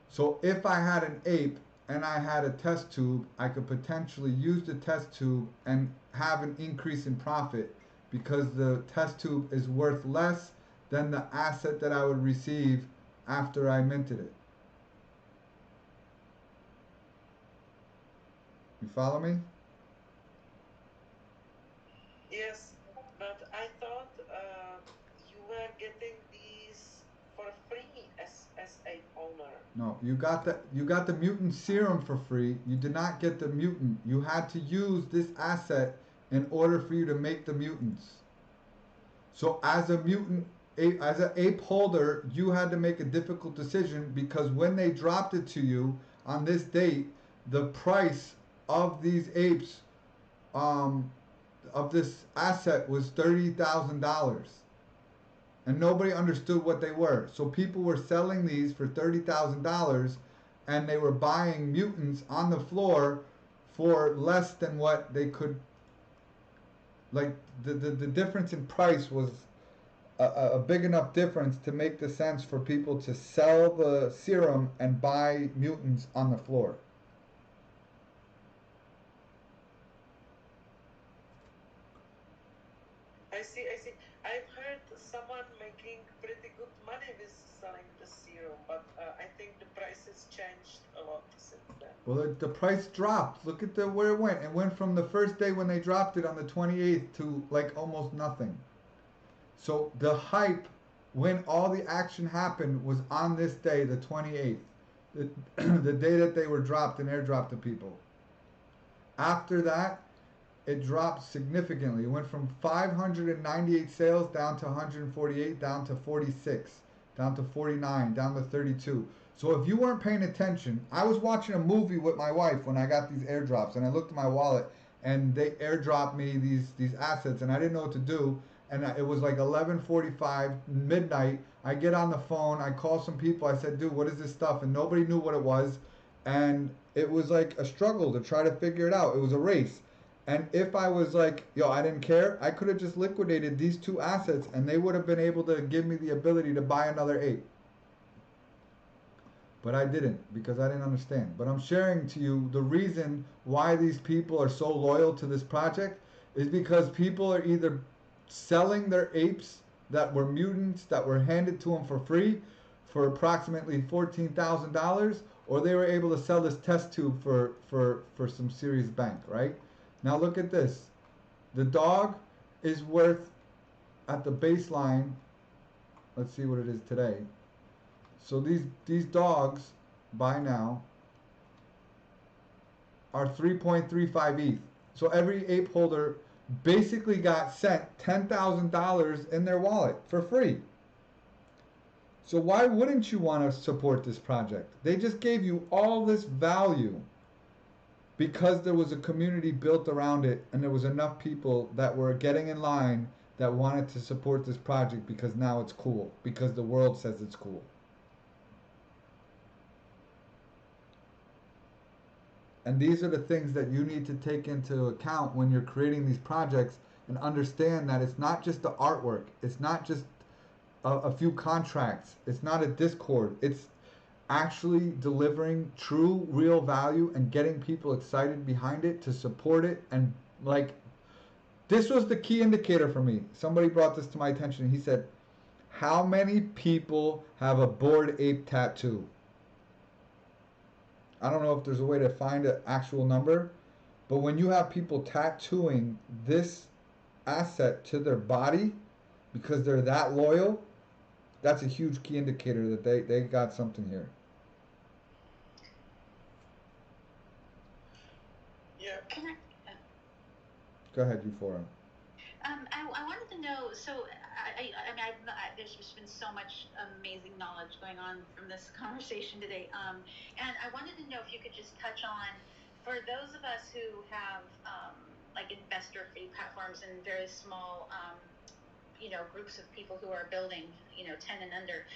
So if I had an ape and I had a test tube, I could potentially use the test tube and have an increase in profit because the test tube is worth less than the asset that I would receive after I minted it. You follow me? Yes, but I thought you were getting these for free as a owner. No, you got the mutant serum for free. You did not get the mutant. You had to use this asset in order for you to make the mutants. So as a mutant, as an ape holder, you had to make a difficult decision because when they dropped it to you on this date, the price of these apes, of this asset was $30,000. And nobody understood what they were. So people were selling these for $30,000 and they were buying mutants on the floor for less than what they could. Like the difference in price was a big enough difference to make the sense for people to sell the serum and buy mutants on the floor. I see. I've heard someone making pretty good money with selling the serum, but I think the prices changed a lot since then. Well, the price dropped. Look at where it went. It went from the first day when they dropped it on the 28th to like almost nothing. So the hype when all the action happened was on this day, the 28th, the day that they were dropped and airdropped to people. After that, it dropped significantly. It went from 598 sales down to 148, down to 46, down to 49, down to 32. So if you weren't paying attention, I was watching a movie with my wife when I got these airdrops, and I looked at my wallet, and they airdropped me these assets, and I didn't know what to do. And it was like 11:45, midnight. I get on the phone, I call some people, I said, dude, what is this stuff? And nobody knew what it was. And it was like a struggle to try to figure it out. It was a race. And if I was like, yo, I didn't care, I could have just liquidated these two assets and they would have been able to give me the ability to buy another 8. But I didn't because I didn't understand. But I'm sharing to you the reason why these people are so loyal to this project is because people are either selling their apes that were mutants that were handed to them for free for approximately $14,000, or they were able to sell this test tube for some serious bank, right? Now look at this. The dog is worth at the baseline, let's see what it is today. So these dogs, buy now, are 3.35 ETH. So every ape holder basically got sent $10,000 in their wallet for free. So why wouldn't you want to support this project? They just gave you all this value because there was a community built around it and there was enough people that were getting in line that wanted to support this project because now it's cool, because the world says it's cool. And these are the things that you need to take into account when you're creating these projects, and understand that it's not just the artwork, it's not just a few contracts, it's not a Discord, it's actually delivering true real value and getting people excited behind it to support it. And like, this was the key indicator for me. Somebody brought this to my attention. He said, how many people have a Bored Ape tattoo? I don't know if there's a way to find an actual number, but when you have people tattooing this asset to their body because they're that loyal, that's a huge key indicator that they got something here. Yeah. Can I? Go ahead, Euphoria. I wanted to know. So I mean, there's just been so much amazing knowledge going on from this conversation today. And I wanted to know if you could just touch on, for those of us who have like investor free platforms and very small, groups of people who are building, 10 and under.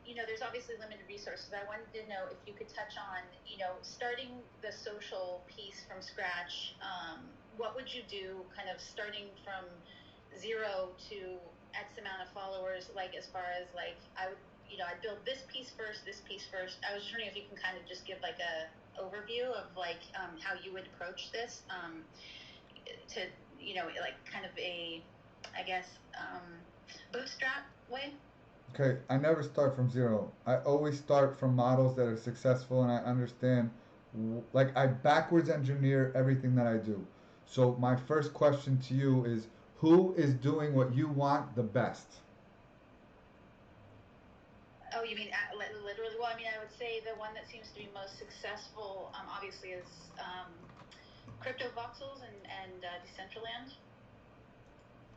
There's obviously limited resources. I wanted to know if you could touch on, starting the social piece from scratch. What would you do, kind of starting from 0 to X amount of followers? Like, as far as like, I would, I'd build this piece first, this piece first. I was just wondering if you can kind of just give like a overview of like how you would approach this to, like kind of a, I guess, bootstrap way. Okay, I never start from 0. I always start from models that are successful, and I understand, like, I backwards engineer everything that I do. So my first question to you is, who is doing what you want the best? Oh, you mean literally? Well, I mean, I would say the one that seems to be most successful, obviously, is Crypto Voxels and Decentraland.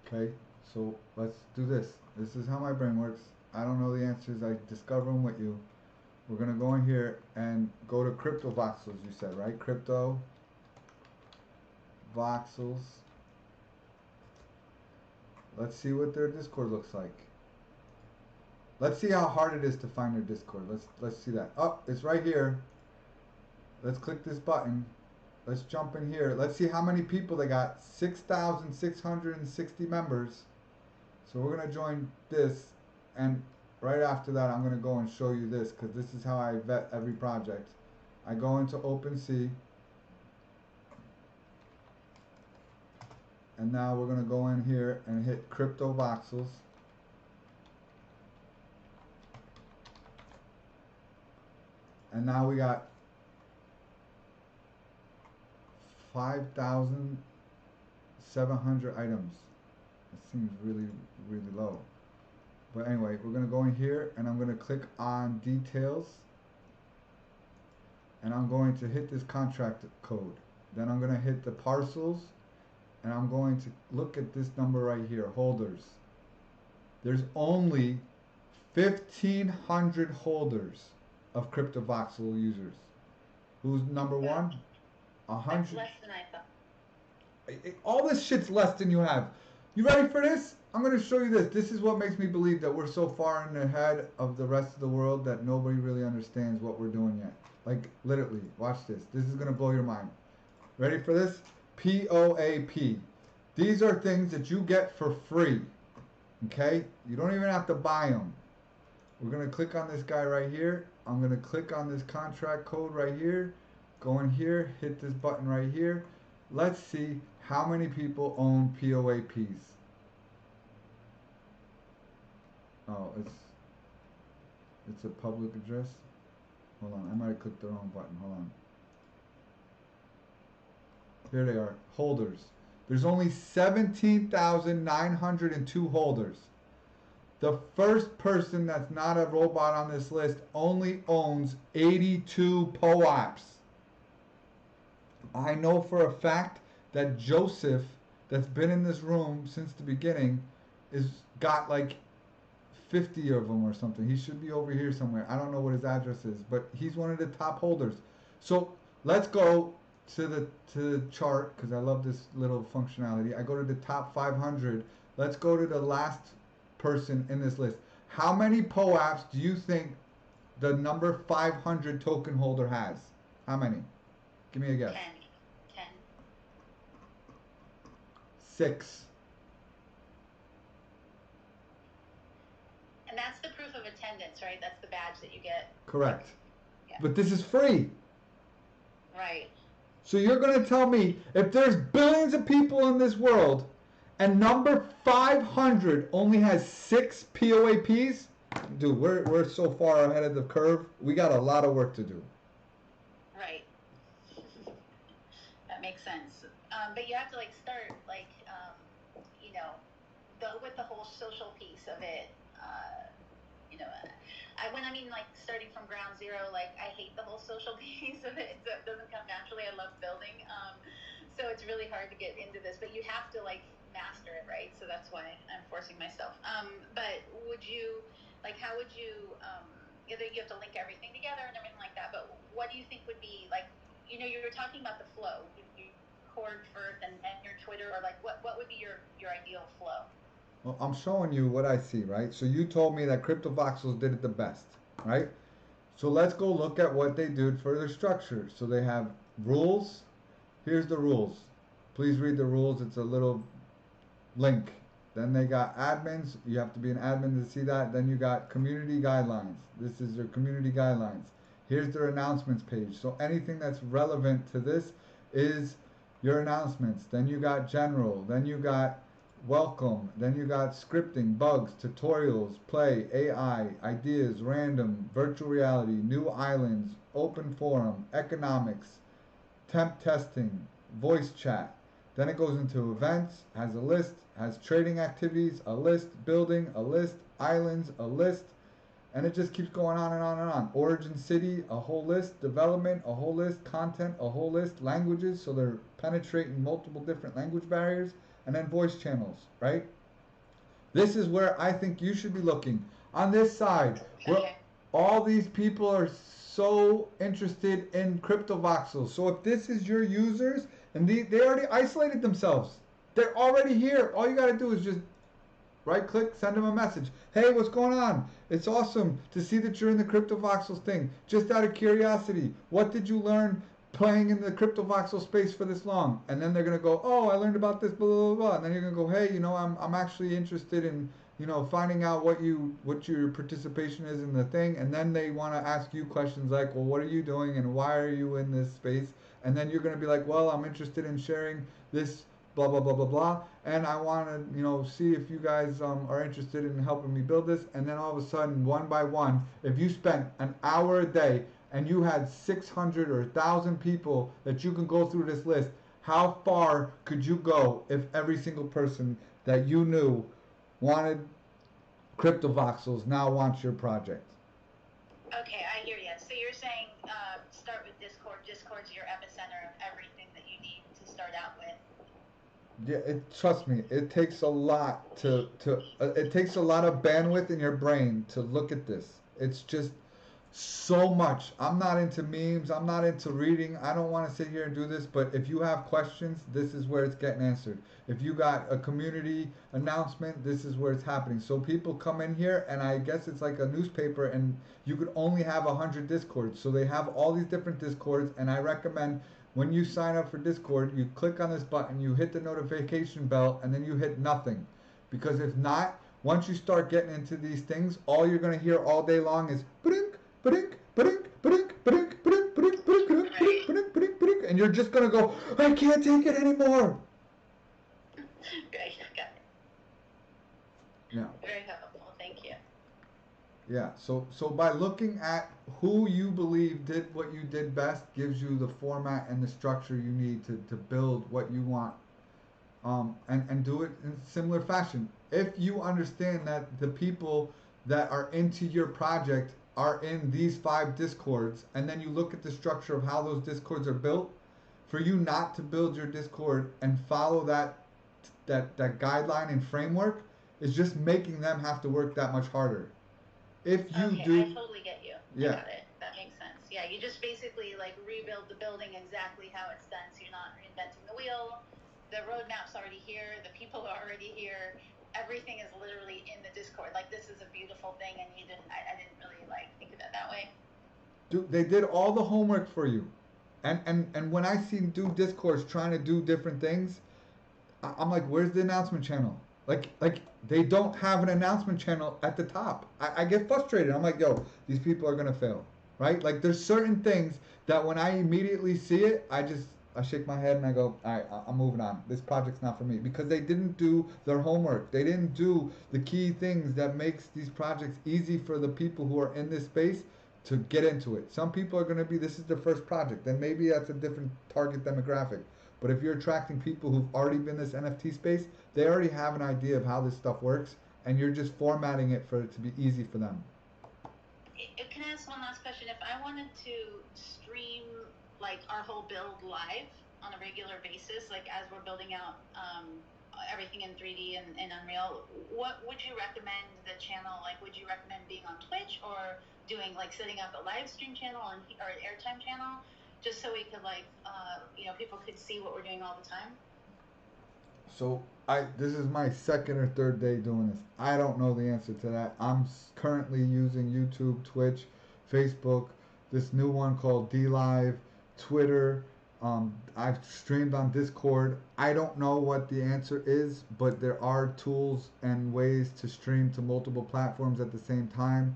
Okay, so let's do this. This is how my brain works. I don't know the answers. I discover them with you. We're going to go in here and go to Crypto Voxels, you said, right? Crypto Voxels. Let's see what their Discord looks like. Let's see how hard it is to find their Discord. Let's see that. Oh, it's right here. Let's click this button. Let's jump in here. Let's see how many people they got. 6,660 members. So we're going to join this, and right after that I'm going to go and show you this, because this is how I vet every project. I go into OpenSea, and now we're going to go in here and hit Crypto Voxels. And now we got 5,700 items. It seems really, really low. But anyway, we're going to go in here and I'm going to click on details. And I'm going to hit this contract code. Then I'm going to hit the parcels. And I'm going to look at this number right here, holders. There's only 1,500 holders of CryptoVoxel users. Who's number one? 100. That's less than I thought. All this shit's less than you have. You ready for this? I'm going to show you this. This is what makes me believe that we're so far in ahead of the rest of the world that nobody really understands what we're doing yet. Like, literally, watch this. This is going to blow your mind. Ready for this? POAP. These are things that you get for free. Okay? You don't even have to buy them. We're going to click on this guy right here. I'm going to click on this contract code right here. Go in here, hit this button right here. Let's see how many people own POAPs. Oh, it's a public address. Hold on, I might have clicked the wrong button. Hold on. Here they are, holders. There's only 17,902 holders. The first person that's not a robot on this list only owns 82 POAPs. I know for a fact that Joseph, that's been in this room since the beginning, is got like 50 of them or something. He should be over here somewhere. I don't know what his address is, but he's one of the top holders. So let's go to the chart, because I love this little functionality. I go to the top 500. Let's go to the last person in this list. How many POAPs do you think the number 500 token holder has? How many? Give me a guess. 10. 6. And that's the proof of attendance, right? That's the badge that you get. Correct. Yeah. But this is free. Right. So you're going to tell me if there's billions of people in this world and number 500 only has 6 POAPs? Dude, we're so far ahead of the curve. We got a lot of work to do. Right. That makes sense. But you have to start with the whole social piece of it. When I mean starting from ground zero, I hate the whole social piece of it. It doesn't come naturally. I love building, so it's really hard to get into this. But you have to master it, right? So that's why I'm forcing myself. But would you how would you either you have to link everything together and everything like that? But what do you think would be you were talking about the flow. You record first and your Twitter, or what would be your ideal flow? Well, I'm showing you what I see, right? So you told me that CryptoVoxels did it the best, right? So let's go look at what they did for their structure. So they have rules. Here's the rules. Please read the rules. It's a little link. Then they got admins. You have to be an admin to see that. Then you got community guidelines. This is your community guidelines. Here's their announcements page. So anything that's relevant to this is your announcements. Then you got general. Then you got welcome. Then you got scripting, bugs, tutorials, play, AI, ideas, random, virtual reality, new islands, open forum, economics, temp testing, voice chat. Then it goes into events, has a list, has trading activities, a list, building, a list, islands, a list, and it just keeps going on and on and on. Origin city, a whole list, development, a whole list, content, a whole list, languages, so they're penetrating multiple different language barriers, and then voice channels, right? This is where I think you should be looking. On this side, where all these people are so interested in CryptoVoxels. So if this is your users, and they already isolated themselves. They're already here. All you got to do is just right click, send them a message. Hey, what's going on? It's awesome to see that you're in the CryptoVoxels thing. Just out of curiosity, what did you learn playing in the CryptoVoxel space for this long? And then they're going to go, oh, I learned about this, blah, blah, blah. And then you're going to go, hey, I'm actually interested in, finding out what your participation is in the thing. And then they want to ask you questions like, well, what are you doing and why are you in this space? And then you're going to be like, well, I'm interested in sharing this, blah, blah, blah, blah, blah. And I want to, see if you guys are interested in helping me build this. And then all of a sudden, one by one, if you spent an hour a day and you had 600 or 1,000 people that you can go through this list, how far could you go if every single person that you knew wanted CryptoVoxels now wants your project? Okay, I hear you. So you're saying start with Discord. Discord's your epicenter of everything that you need to start out with. Yeah, trust me, it takes a lot it takes a lot of bandwidth in your brain to look at this. It's just so much. I'm not into memes. I'm not into reading. I don't want to sit here and do this, but if you have questions, this is where it's getting answered. If you got a community announcement, this is where it's happening. So people come in here, and I guess it's like a newspaper, and you could only have 100 Discords. So they have all these different Discords, and I recommend when you sign up for Discord, you click on this button, you hit the notification bell, and then you hit nothing. Because if not, once you start getting into these things, all you're going to hear all day long is ba-dink, ba-dink, ba-dink, ba-dink, ba-dink, ba-dink, ba-dink, ba-dink, ba-dink, ba-dink, ba-dink, ba-dink, and you're just going to go, I can't take it anymore. Great, got it. Yeah. Very helpful, thank you. Yeah, so by looking at who you believe did what you did best gives you the format and the structure you need to build what you want. And do it in similar fashion. if you understand that the people that are into your project are in these 5 discords, and then you look at the structure of how those discords are built, for you not to build your discord and follow that guideline and framework is just making them have to work that much harder. If you okay, do, I totally get you. yeah. I got it. That makes sense. Yeah, you just basically like rebuild the building exactly how it's done, so you're not reinventing the wheel. The roadmap's already here. The people are already here. Everything is literally in the Discord. Like, this is a beautiful thing, and you didn't. I didn't really like think of it that way. Dude, they did all the homework for you. And when I see discourse trying to do different things, I'm like, where's the announcement channel? Like they don't have an announcement channel at the top. I get frustrated. I'm like, yo, these people are gonna fail, right? Like, there's certain things that when I immediately see it, I shake my head and I go, all right, I'm moving on. This project's not for me, because they didn't do their homework. They didn't do the key things that makes these projects easy for the people who are in this space to get into it. Some people are going to be, this is their first project, then maybe that's a different target demographic. But if you're attracting people who've already been in this NFT space, they already have an idea of how this stuff works, and you're just formatting it for it to be easy for them. Can I ask one last question? If I wanted to stream like our whole build live on a regular basis, like as we're building out everything in 3D and Unreal, what would you recommend the channel? Like, would you recommend being on Twitch or doing like setting up a live stream channel or an airtime channel, just so we could like people could see what we're doing all the time? So this is my second or third day doing this. I don't know the answer to that. I'm currently using YouTube, Twitch, Facebook, this new one called DLive, Twitter. I've streamed on Discord. I don't know what the answer is, but there are tools and ways to stream to multiple platforms at the same time.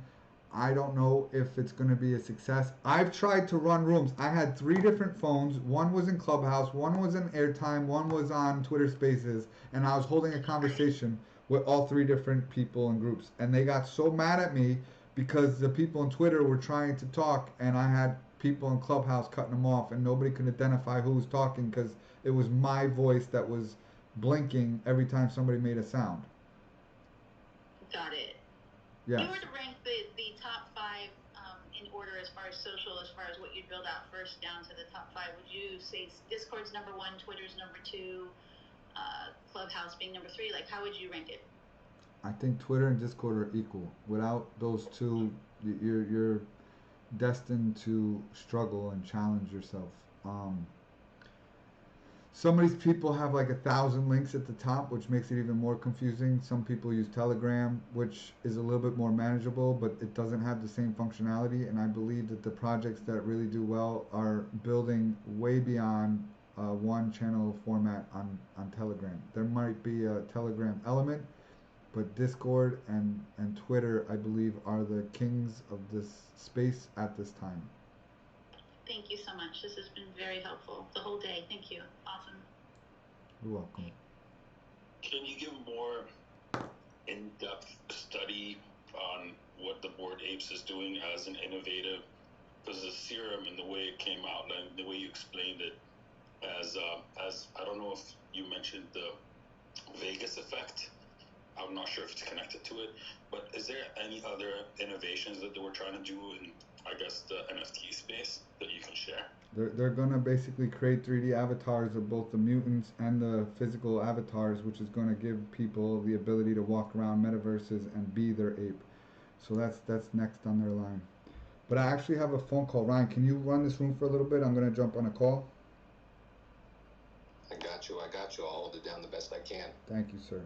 I don't know if it's going to be a success. I've tried to run rooms. I had 3 different phones. One was in Clubhouse, one was in Airtime, one was on Twitter Spaces, and I was holding a conversation with all 3 different people and groups. And they got so mad at me because the people on Twitter were trying to talk, and I had people in Clubhouse cutting them off, and nobody could identify who was talking because it was my voice that was blinking every time somebody made a sound. Got it. Yes. If you were to rank the top 5 in order as far as social, as far as what you'd build out first down to the top 5, would you say Discord's number 1, Twitter's number 2, Clubhouse being number 3? Like, how would you rank it? I think Twitter and Discord are equal. Without those two, you're destined to struggle and challenge yourself. Some of these people have like 1,000 links at the top, which makes it even more confusing. Some people use Telegram, which is a little bit more manageable, but it doesn't have the same functionality. And I believe that the projects that really do well are building way beyond one channel format on Telegram. There might be a Telegram element, but Discord and Twitter, I believe, are the kings of this space at this time. Thank you so much. This has been very helpful the whole day. Thank you. Awesome. You're welcome. Can you give more in-depth study on what the Bored Apes is doing as an innovative? Because the serum and the way it came out and the way you explained it, as I don't know if you mentioned the Vegas effect. I'm not sure if it's connected to it, but is there any other innovations that they were trying to do in, I guess, the NFT space that you can share? They're going to basically create 3D avatars of both the mutants and the physical avatars, which is going to give people the ability to walk around metaverses and be their ape. So that's next on their line. But I actually have a phone call. Ryan, can you run this room for a little bit? I'm going to jump on a call. I got you. I'll hold it down the best I can. Thank you, sir.